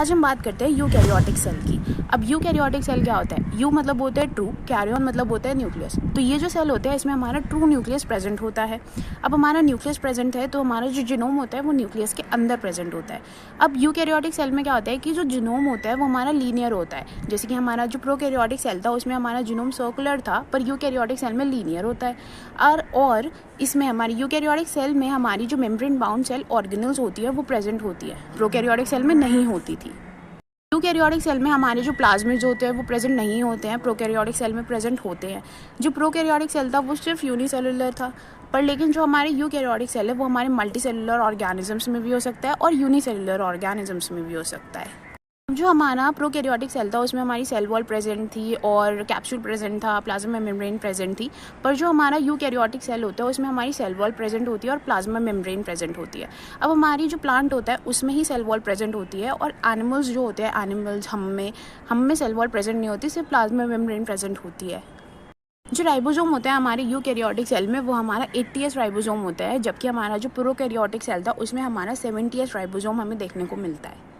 आज हम बात करते हैं यूकैरियोटिक सेल की। अब यूकैरियोटिक सेल क्या होता है? यू मतलब होता है ट्रू, कैरियन मतलब होता है न्यूक्लियस। तो ये जो सेल होता है इसमें हमारा ट्रू न्यूक्लियस प्रेजेंट होता है। अब हमारा न्यूक्लियस प्रेजेंट है तो हमारा जो जीनोम होता है वो न्यूक्लियस के अंदर प्रेजेंट होता है। अब यूकैरियोटिक सेल में क्या होता है कि जो जीनोम होता है वो हमारा लीनियर होता है। जैसे कि हमारा जो प्रोकैरियोटिक सेल था उसमें हमारा जीनोम सर्कुलर था, पर यूकैरियोटिक सेल में लीनियर होता है। और इसमें हमारी यूकैरियोटिक सेल में हमारी जो मेम्ब्रेन बाउंड सेल ऑर्गेनल्स होती है वो प्रेजेंट होती है, प्रोकैरियोटिक सेल में नहीं होती थी। यूकैरियोटिक सेल में हमारे जो प्लाज्मिड्स होते हैं वो प्रेजेंट नहीं होते हैं, प्रोकैरियोटिक सेल में प्रेजेंट होते हैं। जो प्रोकैरियोटिक सेल था वो सिर्फ यूनिसेलुलर था, पर लेकिन जो हमारे यूकैरियोटिक सेल है वो हमारे मल्टीसेलुलर ऑर्गेनिजम्स में भी हो सकता है और यूनिसेलुलर ऑर्गेनिजम्स में भी हो सकता है। जो हमारा प्रोकैरियोटिक सेल था उसमें हमारी सेल वॉल प्रेजेंट थी और कैप्सूल प्रेजेंट था, प्लाज्मा मेम्ब्रेन प्रेजेंट थी। पर जो हमारा यूकैरियोटिक सेल होता है उसमें हमारी सेल वॉल प्रेजेंट होती है और प्लाज्मा मेम्ब्रेन प्रेजेंट होती है। अब हमारी जो प्लांट होता है उसमें ही सेल वॉल प्रेजेंट होती है, और एनिमल्स जो होते हैं, एनिमल्स हम में सेल वॉल प्रेजेंट नहीं होती, सिर्फ प्लाज्मा मेम्ब्रेन प्रेजेंट होती है। जो राइबोसोम होता है हमारे यूकैरियोटिक सेल में वो हमारा 80s राइबोसोम होता है, जबकि हमारा जो प्रोकैरियोटिक सेल था उसमें हमारा 70s राइबोसोम हमें देखने को मिलता है।